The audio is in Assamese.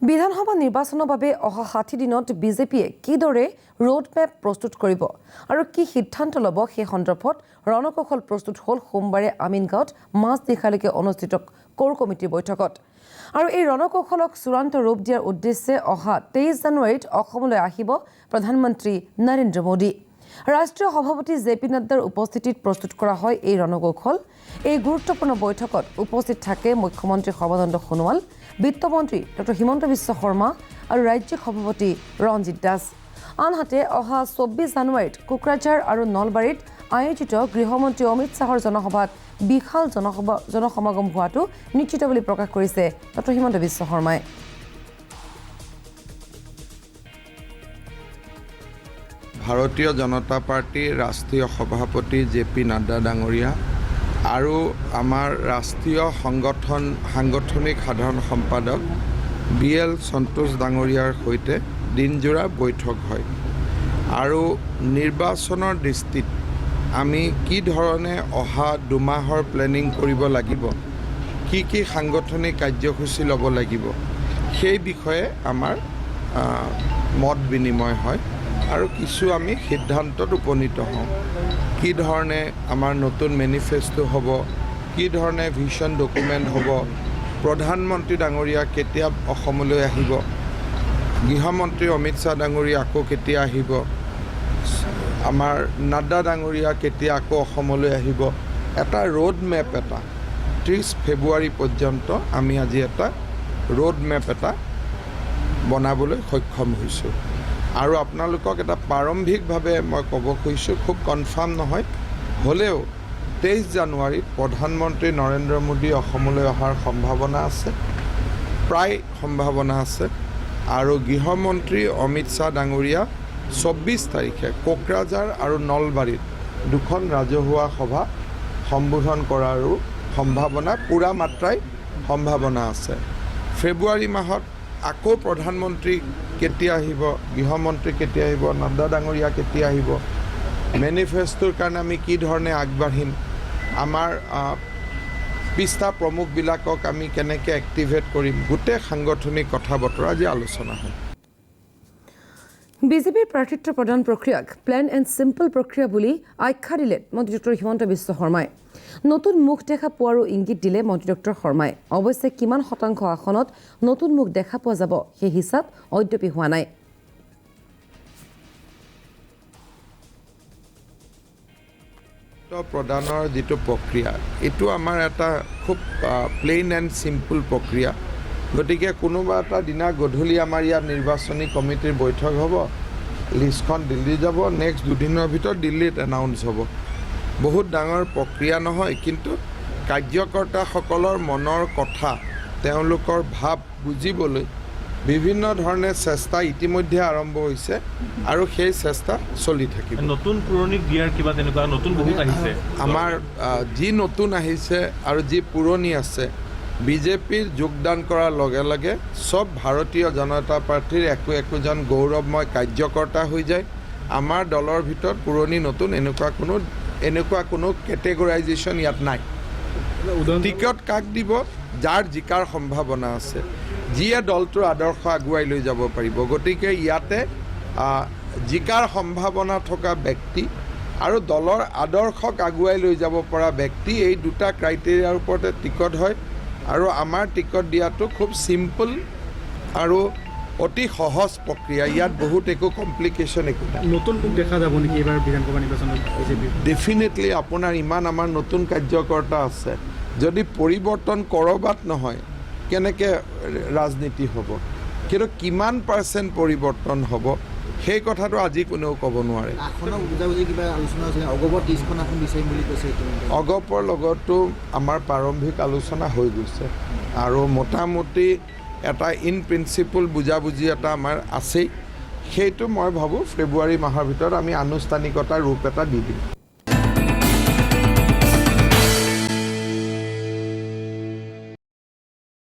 বিধানসভা নিৰ্বাচনৰ বাবে অহা 60 দিনত বিজেপিয়ে কিদৰে ৰোড মেপ প্ৰস্তুত কৰিব আৰু কি সিদ্ধান্ত ল'ব সেই সন্দৰ্ভত ৰণকৌশল প্ৰস্তুত হ'ল সোমবাৰে আমিনগাঁৱত মাজনিশালৈকে অনুষ্ঠিত কোৰ কমিটিৰ বৈঠকত। আৰু এই ৰণকৌশলক চূড়ান্ত ৰূপ দিয়াৰ উদ্দেশ্যে অহা 23 জানুৱাৰীত অসমলৈ আহিব প্ৰধানমন্ত্ৰী নৰেন্দ্ৰ মোদী। ৰাষ্ট্ৰীয় সভাপতি জে.পি. নাড্ডাৰ উপস্থিতিত প্ৰস্তুত কৰা হয় এই ৰণকৌশল। এই গুৰুত্বপূৰ্ণ বৈঠকত উপস্থিত থাকে মুখ্যমন্ত্ৰী সৰ্বানন্দ সোণোৱাল, বিত্তমন্ত্ৰী ডক্টৰ হিমন্ত বিশ্ব শৰ্মা আৰু ৰাজ্যিক সভাপতি ৰঞ্জিত দাস। আনহাতে অহা 24 জানুৱাৰীত কোকৰাঝাৰ আৰু নলবাৰীত আয়োজিত গৃহমন্ত্ৰী অমিত শ্বাহৰ জনসভাত বিশাল জনসমাগম হোৱাটো নিশ্চিত বুলি প্ৰকাশ কৰিছে ডক্টৰ হিমন্ত বিশ্ব শৰ্মাই। ভাৰতীয় জনতা পাৰ্টিৰ ৰাষ্ট্ৰীয় সভাপতি জে.পি. নাড্ডা ডাঙৰীয়া আৰু আমাৰ ৰাষ্ট্ৰীয় সাংগঠনিক সাধাৰণ সম্পাদক বি.এল. সন্তোষ ডাঙৰীয়াৰ সৈতে দিনজোৰা বৈঠক হয় আৰু নিৰ্বাচনৰ দৃষ্টিত আমি কি ধৰণে অহা দুমাহৰ প্লেনিং কৰিব লাগিব, কি সাংগঠনিক কাৰ্যসূচী ল'ব লাগিব, সেই বিষয়ে আমাৰ মত বিনিময় হয় আৰু কিছু আমি সিদ্ধান্তত উপনীত হওঁ। কি ধৰণে আমাৰ নতুন মেনিফেষ্টো হ'ব, কি ধৰণে ভিজন ডকুমেণ্ট হ'ব, প্ৰধানমন্ত্ৰী ডাঙৰীয়া কেতিয়া অসমলৈ আহিব, গৃহমন্ত্ৰী অমিত শ্বাহ ডাঙৰীয়া আকৌ কেতিয়া আহিব, আমাৰ নাড্ডা ডাঙৰীয়া কেতিয়া আকৌ অসমলৈ আহিব, এটা ৰোড মেপ এটা 30 ফেব্ৰুৱাৰী পৰ্যন্ত আমি আজি এটা ৰোড মেপ এটা বনাবলৈ সক্ষম হৈছোঁ। আৰু আপোনালোকক এটা প্ৰাৰম্ভিকভাৱে মই ক'ব খুজিছোঁ, খুব কনফাৰ্ম নহয় হ'লেও 23 জানুৱাৰীত প্ৰধানমন্ত্ৰী নৰেন্দ্ৰ মোদী অসমলৈ অহাৰ সম্ভাৱনা আছে, প্ৰায় সম্ভাৱনা আছে। আৰু গৃহমন্ত্ৰী অমিত শ্বাহ ডাঙৰীয়া 24 তাৰিখে কোকৰাঝাৰ আৰু নলবাৰীত দুখন ৰাজহুৱা সভা সম্বোধন কৰাৰো সম্ভাৱনা পূৰা মাত্ৰাই সম্ভাৱনা আছে। ফেব্ৰুৱাৰী মাহত আকৌ প্ৰধানমন্ত্ৰী কেতিয়া আহিব, গৃহমন্ত্ৰী কেতিয়া আহিব, নাড্ডা ডাঙৰীয়া কেতিয়া আহিব, মেনিফেষ্টোৰ কাৰণে আমি কি ধৰণে আগবাঢ়িম, আমাৰ পৃষ্ঠা প্ৰমুখবিলাকক আমি কেনেকৈ এক্টিভেট কৰিম, গোটেই সাংগঠনিক কথা বতৰা আজি আলোচনা হয়। বিজেপিৰ প্ৰাৰ্থিত্ব প্ৰদান প্ৰক্ৰিয়াক প্লেন এণ্ড চিম্পল প্ৰক্ৰিয়া বুলি আখ্যা দিলে মন্ত্ৰী ডক্টৰ হিমন্ত বিশ্ব শৰ্মাই। নতুন মুখ দেখা পোৱাৰো ইংগিত দিলে মন্ত্ৰী ডক্টৰ শৰ্মাই। অৱশ্যে কিমান শতাংশ আসনত নতুন মুখ দেখা পোৱা যাব সেই হিচাপ অদ্যপি হোৱা নাই। প্ৰদানৰ যিটো প্ৰক্ৰিয়া, এইটো আমাৰ এটা খুব প্লেইন এণ্ড চিম্পল প্ৰক্ৰিয়া। গতিকে কোনোবা এটা দিনা গধূলি আমাৰ ইয়াত নিৰ্বাচনী কমিটিৰ বৈঠক হ'ব, লিষ্টখন দিল্লী যাব, নেক্সট দুদিনৰ ভিতৰত দিল্লীত এনাউন্স হ'ব। বহুত ডাঙৰ প্ৰক্ৰিয়া নহয়, কিন্তু কাৰ্যকৰ্তাসকলৰ মনৰ কথা, তেওঁলোকৰ ভাৱ বুজিবলৈ বিভিন্ন ধৰণে চেষ্টা ইতিমধ্যে আৰম্ভ হৈছে আৰু সেই চেষ্টা চলি থাকিব। নতুন পুৰণি গিয়াৰ কিবা তেনেকুৱা নতুন বহুত আহিছে। আমাৰ যি নতুন আহিছে আৰু যি পুৰণি আছে, বিজেপিৰ যোগদান কৰাৰ লগে লগে চব ভাৰতীয় জনতা পাৰ্টীৰ একোজন গৌৰৱময় কাৰ্যকৰ্তা হৈ যায়। আমাৰ দলৰ ভিতৰত পুৰণি নতুন এনেকুৱা কোনো কেটেগৰাইজেশ্যন ইয়াত নাই। টিকট কাক দিব, যাৰ জিকাৰ সম্ভাৱনা আছে, যিয়ে দলটোৰ আদৰ্শ আগুৱাই লৈ যাব পাৰিব। গতিকে ইয়াতে জিকাৰ সম্ভাৱনা থকা ব্যক্তি আৰু দলৰ আদৰ্শক আগুৱাই লৈ যাব পৰা ব্যক্তি, এই দুটা ক্ৰাইটেৰিয়াৰ ওপৰতে টিকট হয়। আৰু আমাৰ টিকট দিয়াটো খুব চিম্পল আৰু অতি সহজ প্ৰক্ৰিয়া। ইয়াত বহুত একো কমপ্লিকেশ্যন একো নাই। নতুন মুখ দেখা যাব নেকি এইবাৰ বিধানসভা নিৰ্বাচনত বিজেপি? ডেফিনেটলি আপোনাৰ ইমান আমাৰ নতুন কাৰ্যকৰ্তা আছে, যদি পৰিৱৰ্তন ক'ৰবাত নহয় কেনেকৈ ৰাজনীতি হ'ব, কিন্তু কিমান % পৰিৱৰ্তন হ'ব সেই কথাটো আজি কোনেও ক'ব নোৱাৰে। অগপৰ লগতো আমাৰ প্ৰাৰম্ভিক আলোচনা হৈ গৈছে আৰু মোটামুটি এটা ইন প্ৰিন্সিপল বুজাবুজি এটা আমাৰ আছেই। সেইটো মই ভাবোঁ ফেব্ৰুৱাৰী মাহৰ ভিতৰত আমি আনুষ্ঠানিকতাৰ ৰূপ এটা দি দিম।